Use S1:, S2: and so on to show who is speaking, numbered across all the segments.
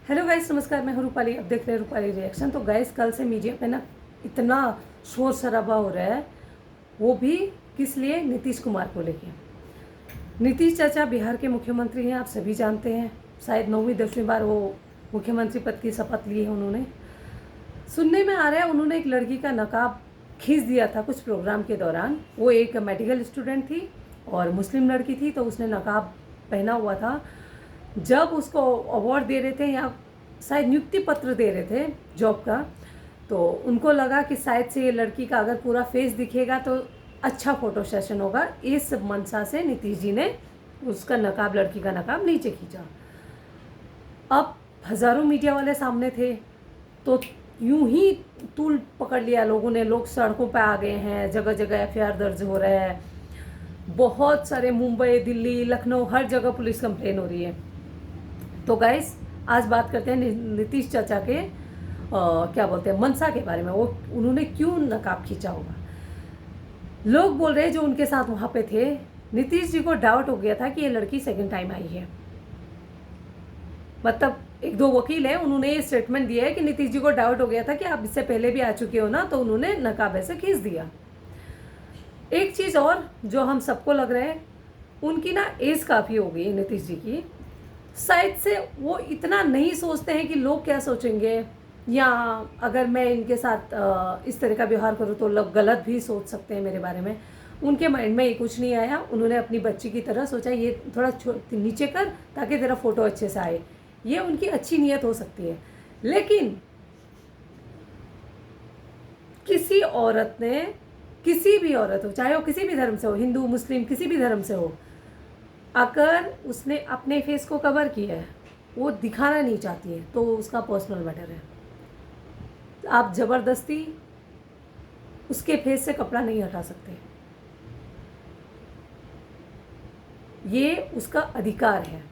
S1: Hello guys, नमस्कार। मैं हूं रूपाली। अब देख रहे हैं रूपाली रिएक्शन। तो गाइस, कल से मीडिया पे ना इतना शोर शराबा हो रहा है, वो भी किस लिए? नीतीश कुमार को लेके। नीतीश चाचा बिहार के मुख्यमंत्री हैं, आप सभी जानते हैं। शायद 9वीं-10वीं बार वो मुख्यमंत्री पद की शपथ ली है उन्होंने। सुनने में आ रहा है उन्होंने एक लड़की का नकाब खींच दिया था कुछ प्रोग्राम के दौरान। वो एक मेडिकल स्टूडेंट थी और मुस्लिम लड़की थी, तो उसने नकाब पहना हुआ था। जब उसको अवार्ड दे रहे थे या शायद नियुक्ति पत्र दे रहे थे जॉब का, तो उनको लगा कि शायद से ये लड़की का अगर पूरा फेस दिखेगा तो अच्छा फोटो सेशन होगा। इस मंशा से नीतीश जी ने उसका नकाब, लड़की का नकाब नीचे खींचा। अब हज़ारों मीडिया वाले सामने थे, तो यूं ही तूल पकड़ लिया लोगों ने। लोग सड़कों पे आ गए हैं, जगह जगह एफआईआर दर्ज हो रहा है। बहुत सारे मुंबई, दिल्ली, लखनऊ, हर जगह पुलिस कंप्लेन हो रही है। तो गाइस, आज बात करते हैं नीतीश चाचा के क्या बोलते हैं, मनसा के बारे में। वो उन्होंने क्यों नकाब खींचा होगा। लोग बोल रहे हैं जो उनके साथ वहाँ पे थे, नीतीश जी को डाउट हो गया था कि ये लड़की सेकंड टाइम आई है। मतलब एक दो वकील हैं, उन्होंने ये स्टेटमेंट दिया है कि नीतीश जी को डाउट हो गया था कि आप इससे पहले भी आ चुके हो ना, तो उन्होंने नकाब ऐसे खींच दिया। एक चीज़ और जो हम सबको लग रहा है, उनकी ना एज काफ़ी हो गई है नीतीश जी की। शायद से वो इतना नहीं सोचते हैं कि लोग क्या सोचेंगे, या अगर मैं इनके साथ इस तरह का व्यवहार करूँ तो लोग गलत भी सोच सकते हैं मेरे बारे में। उनके माइंड में ये कुछ नहीं आया। उन्होंने अपनी बच्ची की तरह सोचा ये थोड़ा नीचे कर ताकि तेरा फोटो अच्छे से आए। ये उनकी अच्छी नीयत हो सकती है, लेकिन किसी औरत ने, किसी भी औरत हो, चाहे वो किसी भी धर्म से हो, हिंदू मुस्लिम किसी भी धर्म से हो, अगर उसने अपने फेस को कवर किया है, वो दिखाना नहीं चाहती है, तो उसका पर्सनल मैटर है। आप ज़बरदस्ती उसके फेस से कपड़ा नहीं हटा सकते। ये उसका अधिकार है।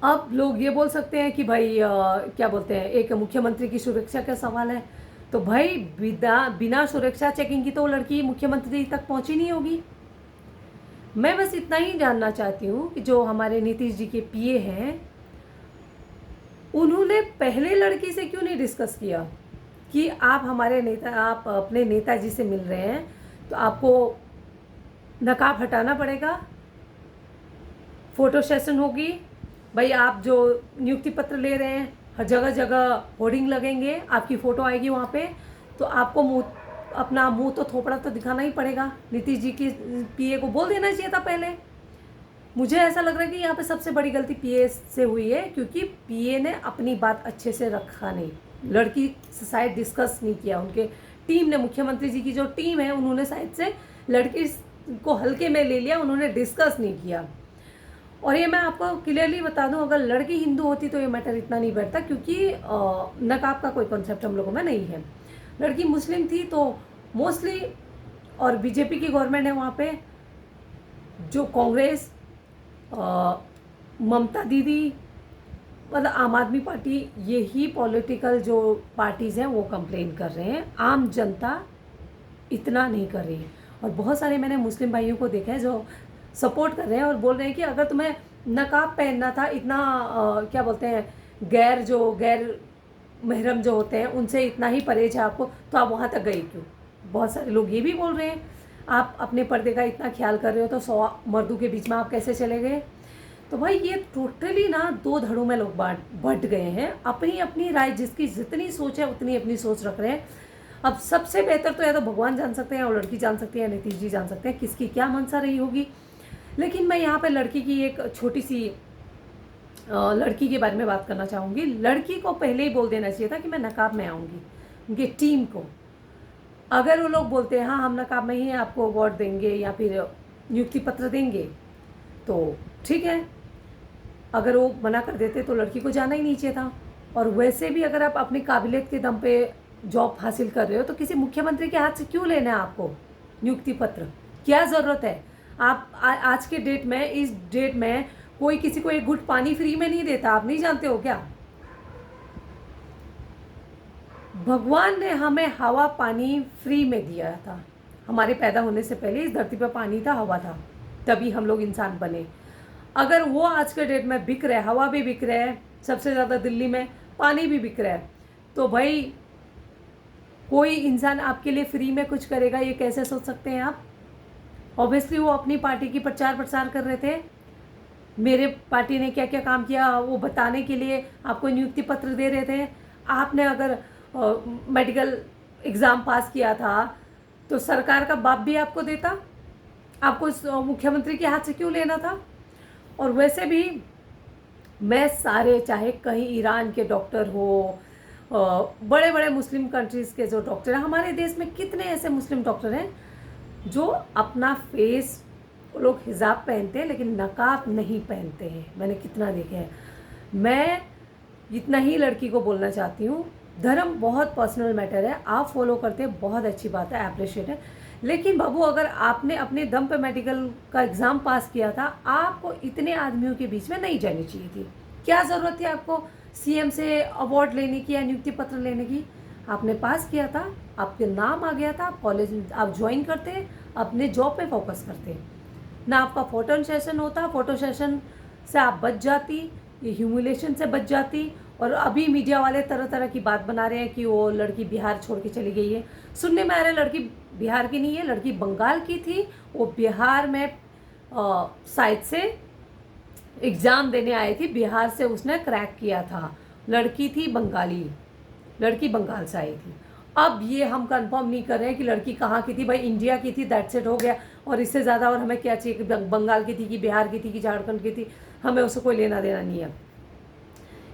S1: अब लोग ये बोल सकते हैं कि भाई क्या बोलते हैं, एक मुख्यमंत्री की सुरक्षा का सवाल है, तो भाई बिना सुरक्षा चेकिंग की तो वो लड़की मुख्यमंत्री तक पहुंची नहीं होगी। मैं बस इतना ही जानना चाहती हूँ कि जो हमारे नीतीश जी के पीए हैं, उन्होंने पहले लड़की से क्यों नहीं डिस्कस किया कि आप हमारे नेता, आप अपने नेताजी से मिल रहे हैं तो आपको नकाब हटाना पड़ेगा, फोटो सेशन होगी। भाई आप जो नियुक्ति पत्र ले रहे हैं, हर जगह जगह होर्डिंग लगेंगे, आपकी फ़ोटो आएगी वहाँ पे, तो आपको अपना मुंह तो थोपड़ा तो दिखाना ही पड़ेगा। नीतीश जी की पीए को बोल देना चाहिए था पहले। मुझे ऐसा लग रहा है कि यहाँ पे सबसे बड़ी गलती पीए से हुई है, क्योंकि पीए ने अपनी बात अच्छे से रखा नहीं, लड़की से शायद डिस्कस नहीं किया। उनके टीम ने, मुख्यमंत्री जी की जो टीम है, उन्होंने शायद से लड़की को हल्के में ले लिया, उन्होंने डिस्कस नहीं किया। और ये मैं आपको क्लियरली बता दूं, अगर लड़की हिंदू होती तो ये मैटर इतना नहीं बैठता, क्योंकि नकाब का कोई कॉन्सेप्ट हम लोगों में नहीं है। लड़की मुस्लिम थी तो मोस्टली, और बीजेपी की गवर्नमेंट है वहाँ पे, जो कांग्रेस, ममता दीदी, मतलब आम आदमी पार्टी, यही पॉलिटिकल जो पार्टीज़ हैं वो कंप्लेन कर रहे हैं। आम जनता इतना नहीं कर रही है। और बहुत सारे मैंने मुस्लिम भाइयों को देखा है जो सपोर्ट कर रहे हैं और बोल रहे हैं कि अगर तुम्हें नकाब पहनना था, इतना क्या बोलते हैं, गैर महरम जो होते हैं उनसे इतना ही परहेज है आपको, तो आप वहाँ तक गई क्यों? बहुत सारे लोग ये भी बोल रहे हैं, आप अपने पर्दे का इतना ख्याल कर रहे हो तो 100 मर्दों के बीच में आप कैसे चले गए? तो भाई ये टोटली ना दो धड़ों में लोग बट गए हैं। अपनी अपनी राय, जिसकी जितनी सोच है उतनी अपनी सोच रख रहे हैं। अब सबसे बेहतर तो या तो भगवान जान सकते हैं और लड़की जान सकती है, नीतीश जी जान सकते हैं किसकी क्या मनसा रही होगी। लेकिन मैं यहाँ पे लड़की की एक छोटी सी लड़की के बारे में बात करना चाहूँगी। लड़की को पहले ही बोल देना चाहिए था कि मैं नकाब में आऊँगी। उनकी टीम को अगर वो लोग बोलते हैं हाँ हम नकाब में ही आपको अवार्ड देंगे या फिर नियुक्ति पत्र देंगे, तो ठीक है। अगर वो मना कर देते तो लड़की को जाना ही नहीं चाहिए था। और वैसे भी अगर आप अपनी काबिलियत के दम पे जॉब हासिल कर रहे हो तो किसी मुख्यमंत्री के हाथ से क्यों लेना है आपको नियुक्ति पत्र? क्या ज़रूरत है? आप आज के डेट में, इस डेट में कोई किसी को एक घुट पानी फ्री में नहीं देता, आप नहीं जानते हो क्या? भगवान ने हमें हवा पानी फ्री में दिया था। हमारे पैदा होने से पहले इस धरती पर पानी था, हवा था, तभी हम लोग इंसान बने। अगर वो आज के डेट में बिक रहे, हवा भी बिक रहा है, सबसे ज़्यादा दिल्ली में पानी भी बिक रहा है। तो भाई कोई इंसान आपके लिए फ्री में कुछ करेगा, ये कैसे सोच सकते हैं आप? ऑब्वियसली वो अपनी पार्टी की प्रचार प्रसार कर रहे थे, मेरे पार्टी ने क्या क्या काम किया वो बताने के लिए आपको नियुक्ति पत्र दे रहे थे। आपने अगर मेडिकल एग्ज़ाम पास किया था तो सरकार का बाप भी आपको देता, आपको मुख्यमंत्री के हाथ से क्यों लेना था? और वैसे भी मैं सारे, चाहे कहीं ईरान के डॉक्टर हो, बड़े बड़े मुस्लिम कंट्रीज़ के जो डॉक्टर हैं, हमारे देश में कितने ऐसे मुस्लिम डॉक्टर हैं जो अपना फेस, लोग हिजाब पहनते हैं लेकिन नकाब नहीं पहनते हैं, मैंने कितना देखे हैं। मैं इतना ही लड़की को बोलना चाहती हूँ, धर्म बहुत पर्सनल मैटर है, आप फॉलो करते हैं बहुत अच्छी बात है, अप्रिशिएट है, लेकिन बाबू अगर आपने अपने दम पे मेडिकल का एग्ज़ाम पास किया था, आपको इतने आदमियों के बीच में नहीं जानी चाहिए थी। क्या ज़रूरत थी आपको सीएम से अवार्ड लेने की या नियुक्ति पत्र लेने की? आपने पास किया था, आपके नाम आ गया था, कॉलेज आप ज्वाइन करते, अपने जॉब पे फोकस करते, ना आपका फोटो सेशन होता, फोटो सेशन से आप बच जाती, ये ह्यूमिलेशन से बच जाती। और अभी मीडिया वाले तरह तरह की बात बना रहे हैं कि वो लड़की बिहार छोड़ के चली गई है। सुनने में आ रहा है लड़की बिहार की नहीं है, लड़की बंगाल की थी, वो बिहार में साइड से एग्ज़ाम देने आई थी, बिहार से उसने क्रैक किया था, लड़की थी बंगाली, लड़की बंगाल से आई थी। अब ये हम कंफर्म नहीं कर रहे हैं कि लड़की कहाँ की थी, भाई इंडिया की थी, दैट्स इट, हो गया। और इससे ज़्यादा और हमें क्या चाहिए कि बंगाल की थी कि बिहार की थी कि झारखंड की थी, हमें उससे कोई लेना देना नहीं है।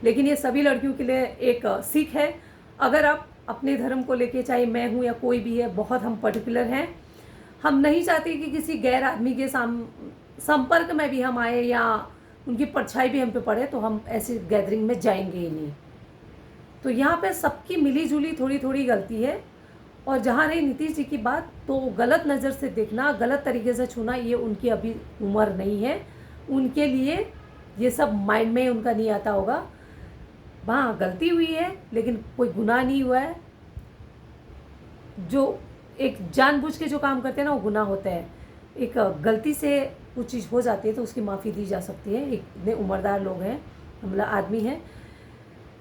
S1: लेकिन ये सभी लड़कियों के लिए एक सीख है, अगर आप अपने धर्म को लेके, चाहे मैं हूँ या कोई भी है, बहुत हम पर्टिकुलर हैं, हम नहीं चाहते कि किसी गैर आदमी के संपर्क में भी हम आए या उनकी परछाई भी हम पे पड़े, तो हम ऐसी गैदरिंग में जाएंगे ही नहीं। तो यहाँ पे सबकी मिली जुली थोड़ी थोड़ी गलती है। और जहाँ रही नीतीश जी की बात, तो गलत नज़र से देखना, गलत तरीके से छूना, ये उनकी अभी उम्र नहीं है, उनके लिए ये सब माइंड में उनका नहीं आता होगा। हाँ गलती हुई है लेकिन कोई गुनाह नहीं हुआ है। जो एक जानबूझ के जो काम करते हैं ना वो गुनाह होता है, एक गलती से कुछ चीज़ हो जाती है तो उसकी माफ़ी दी जा सकती है। एक इतने उम्रदार लोग हैं, मतलब आदमी हैं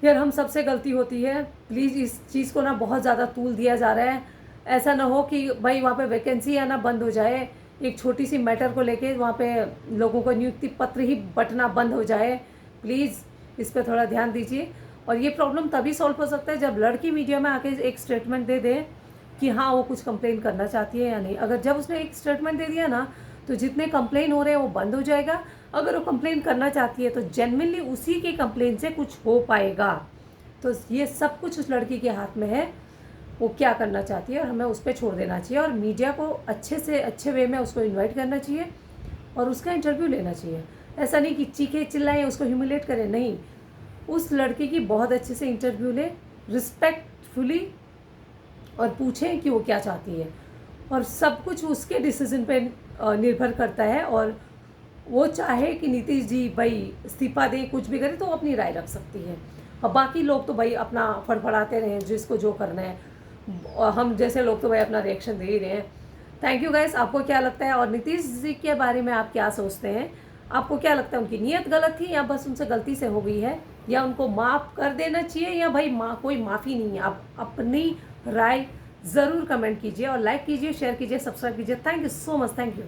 S1: यार, हम सबसे गलती होती है। प्लीज़ इस चीज़ को ना बहुत ज़्यादा तूल दिया जा रहा है, ऐसा ना हो कि भाई वहाँ पे वैकेंसी आना बंद हो जाए, एक छोटी सी मैटर को लेके वहाँ पे लोगों को नियुक्ति पत्र ही बंटना बंद हो जाए। प्लीज़ इस पर थोड़ा ध्यान दीजिए। और ये प्रॉब्लम तभी सॉल्व हो सकता है जब लड़की मीडिया में आके एक स्टेटमेंट दे दे कि हाँ वो कुछ कंप्लेन करना चाहती है या नहीं। अगर जब उसने एक स्टेटमेंट दे दिया ना, तो जितने कंप्लेन हो रहे हैं वो बंद हो जाएगा। अगर वो कंप्लेन करना चाहती है तो जेन्युइनली उसी के कंप्लेन से कुछ हो पाएगा। तो ये सब कुछ उस लड़की के हाथ में है, वो क्या करना चाहती है, और हमें उस पर छोड़ देना चाहिए। और मीडिया को अच्छे से अच्छे वे में उसको इन्वाइट करना चाहिए और उसका इंटरव्यू लेना चाहिए। ऐसा नहीं कि चीखे चिल्लाएं, उसको ह्यूमिलेट करें, नहीं, उस लड़की की बहुत अच्छे से इंटरव्यू लें रिस्पेक्टफुली और पूछें कि वो क्या चाहती है। और सब कुछ उसके डिसीजन पे निर्भर करता है। और वो चाहे कि नीतीश जी भाई इस्तीफा दें, कुछ भी करें, तो वो अपनी राय रख सकती है। और बाकी लोग तो भाई अपना फड़फड़ाते रहें, जिसको जो करना है। और हम जैसे लोग तो भाई अपना रिएक्शन दे ही रहे हैं। Thank you guys. आपको क्या लगता है, और नीतीश जी के बारे में आप क्या सोचते हैं? आपको क्या लगता है, उनकी नीयत गलत थी या बस उनसे गलती से हो गई है, या उनको माफ़ कर देना चाहिए, या भाई कोई माफ़ी नहीं है? आप अपनी राय ज़रूर कमेंट कीजिए और लाइक कीजिए, शेयर कीजिए, सब्सक्राइब कीजिए। Thank you so much, thank you.